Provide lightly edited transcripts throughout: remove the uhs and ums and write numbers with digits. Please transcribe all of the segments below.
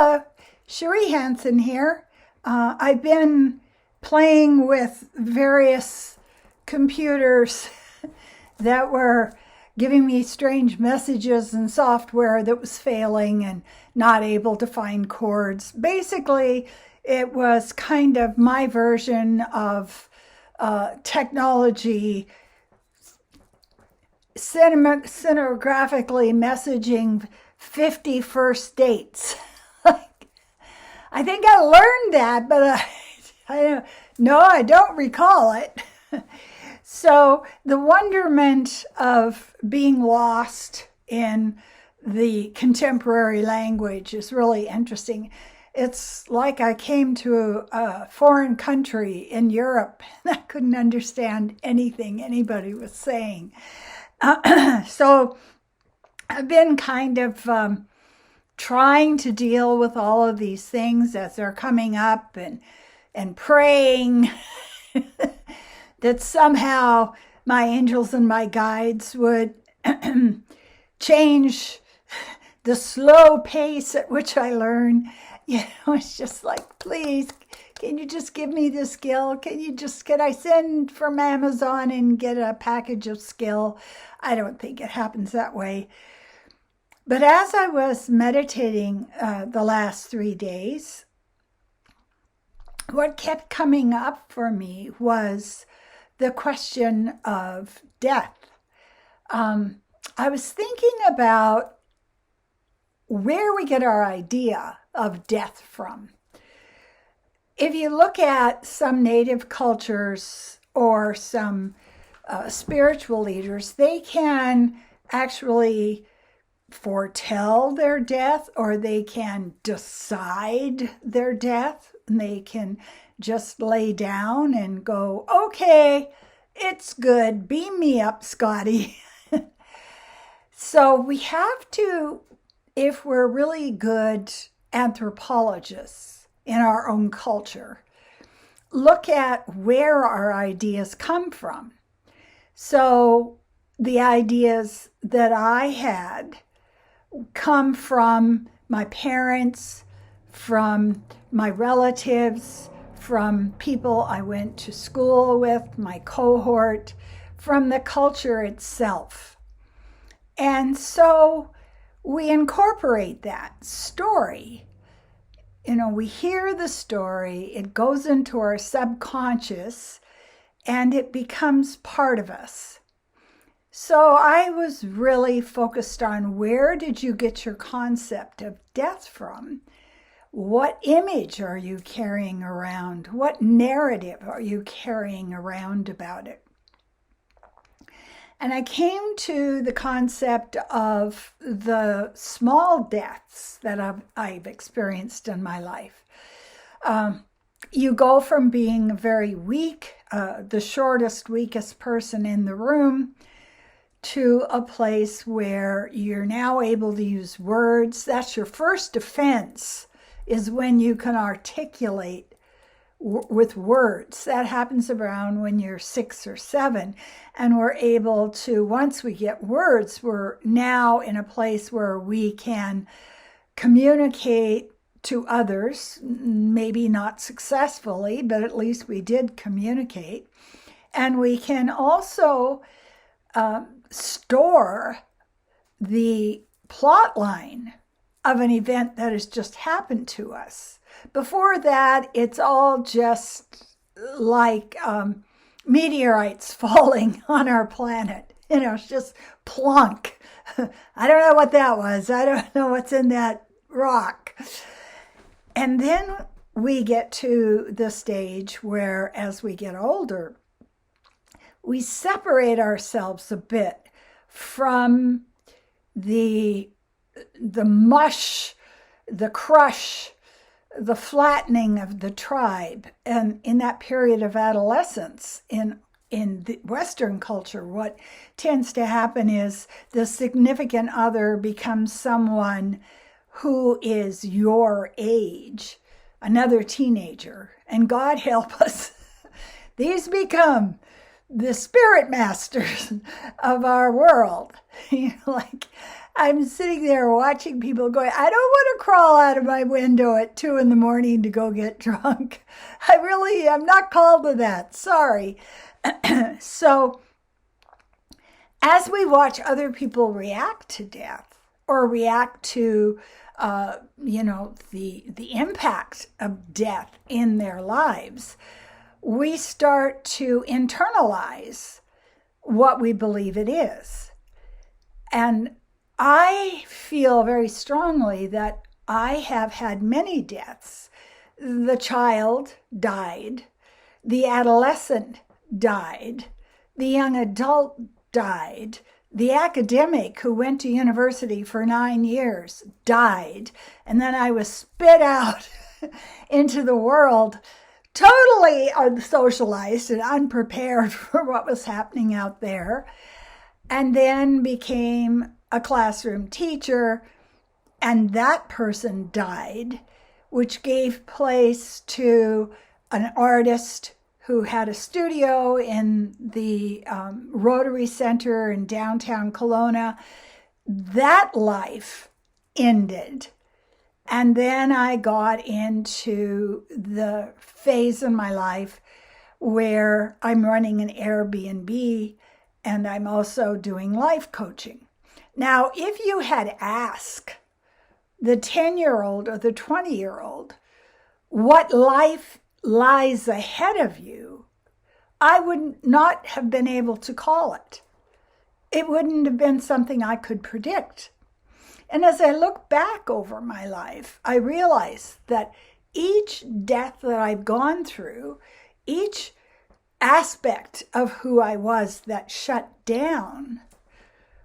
Hello, Cherie Hanson here. I've been playing with various computers that were giving me strange messages and software that was failing and not able to find chords. Basically, it was kind of my version of technology cinematographically messaging 50 first dates. I think I learned that, but I don't recall it. So the wonderment of being lost in the contemporary language is really interesting. It's like I came to a foreign country in Europe and I couldn't understand anything anybody was saying. So I've been kind of trying to deal with all of these things as they're coming up and praying that somehow my angels and my guides would change the slow pace at which I learn. It's just like, please, can you just give me the skill? Can I send from Amazon and get a package of skill? I don't think it happens that way. But as I was meditating the last 3 days, what kept coming up for me was the question of death. I was thinking about where we get our idea of death from. If you look at some native cultures or some spiritual leaders, they can actually foretell their death, or they can decide their death, and they can just lay down and go, okay, it's good, beam me up, Scotty. So we have to, if we're really good anthropologists in our own culture, look at where our ideas come from. So the ideas that I had come from my parents, from my relatives, from people I went to school with, my cohort, from the culture itself. And so we incorporate that story. We hear the story, it goes into our subconscious, and it becomes part of us. So I was really focused on, where did you get your concept of death from? What image are you carrying around? What narrative are you carrying around about it? And I came to the concept of the small deaths that I've experienced in my life. You go from being very weak, the shortest, weakest person in the room, to a place where you're now able to use words. That's your first defense, is when you can articulate with words. That happens around when you're 6 or 7. And we're able to, once we get words, we're now in a place where we can communicate to others, maybe not successfully, but at least we did communicate. And we can also store the plot line of an event that has just happened to us. Before that, it's all just like meteorites falling on our planet. It's just plunk. I don't know what that was. I don't know what's in that rock. And then we get to the stage where, as we get older, we separate ourselves a bit from the mush, the crush, the flattening of the tribe. And in that period of adolescence, in the Western culture, what tends to happen is the significant other becomes someone who is your age, another teenager. And God help us, these become the spirit masters of our world. I'm sitting there watching people going, I don't want to crawl out of my window at 2 a.m. to go get drunk. I'm not called to that. Sorry. So as we watch other people react to death or react to, the impact of death in their lives, we start to internalize what we believe it is. And I feel very strongly that I have had many deaths. The child died, the adolescent died, the young adult died, the academic who went to university for 9 years died, and then I was spit out into the world totally unsocialized and unprepared for what was happening out there, and then became a classroom teacher, and that person died, which gave place to an artist who had a studio in the Rotary Center in downtown Kelowna. That life ended. And then I got into the phase in my life where I'm running an Airbnb and I'm also doing life coaching. Now, if you had asked the 10-year-old or the 20-year-old what life lies ahead of you, I would not have been able to call it. It wouldn't have been something I could predict. And as I look back over my life, I realize that each death that I've gone through, each aspect of who I was that shut down,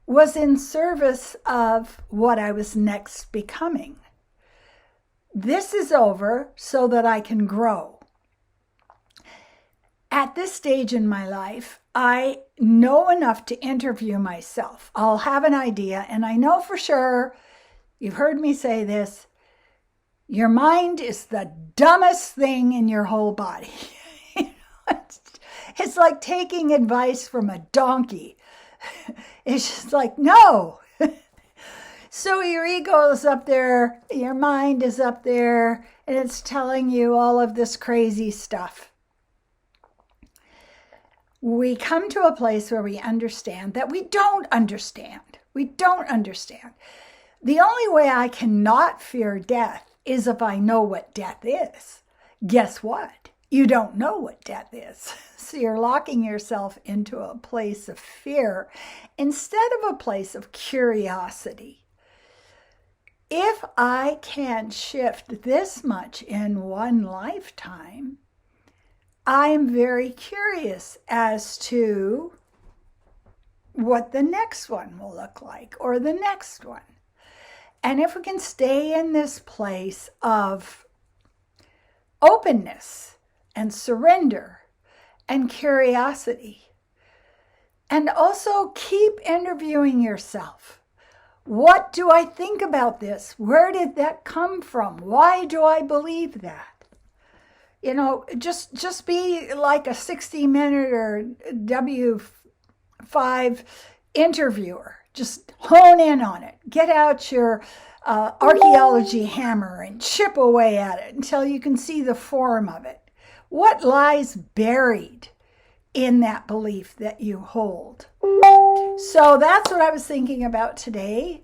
was in service of what I was next becoming. This is over so that I can grow. At this stage in my life, I know enough to interview myself. I'll have an idea, and I know for sure, you've heard me say this, your mind is the dumbest thing in your whole body. It's like taking advice from a donkey. It's just like, no. So your ego is up there, your mind is up there, and it's telling you all of this crazy stuff. We come to a place where we understand that we don't understand. We don't understand. The only way I cannot fear death is if I know what death is. Guess what? You don't know what death is. So you're locking yourself into a place of fear instead of a place of curiosity. If I can shift this much in one lifetime, I'm very curious as to what the next one will look like, or the next one. And if we can stay in this place of openness and surrender and curiosity, and also keep interviewing yourself. What do I think about this? Where did that come from? Why do I believe that? You know, just be like a 60-minute or W5 interviewer. Just hone in on it. Get out your archaeology hammer and chip away at it until you can see the form of it. What lies buried in that belief that you hold? So that's what I was thinking about today.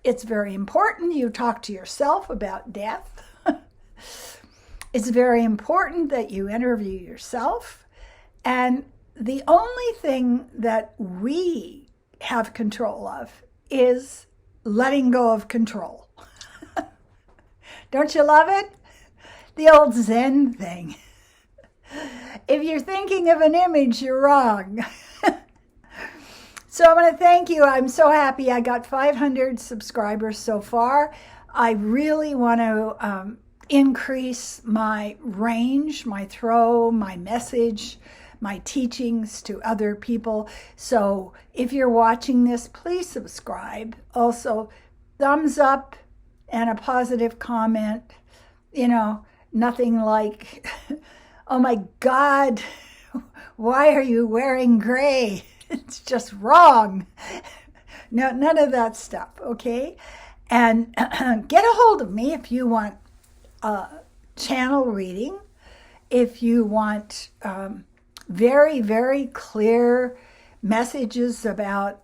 It's very important you talk to yourself about death. It's very important that you interview yourself. And the only thing that we have control of is letting go of control. Don't you love it? The old Zen thing. If you're thinking of an image, you're wrong. So I want to thank you. I'm so happy I got 500 subscribers so far. I really want to increase my range, my throw, my message, my teachings to other people. So if you're watching this, please subscribe. Also, thumbs up and a positive comment. You know, nothing like, oh my God, why are you wearing gray? It's just wrong. No, none of that stuff, okay? And get a hold of me if you want channel reading, if you want very, very clear messages about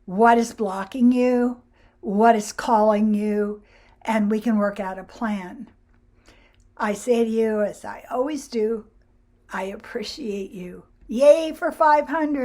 what is blocking you, what is calling you, and we can work out a plan. I say to you, as I always do, I appreciate you. Yay for 500.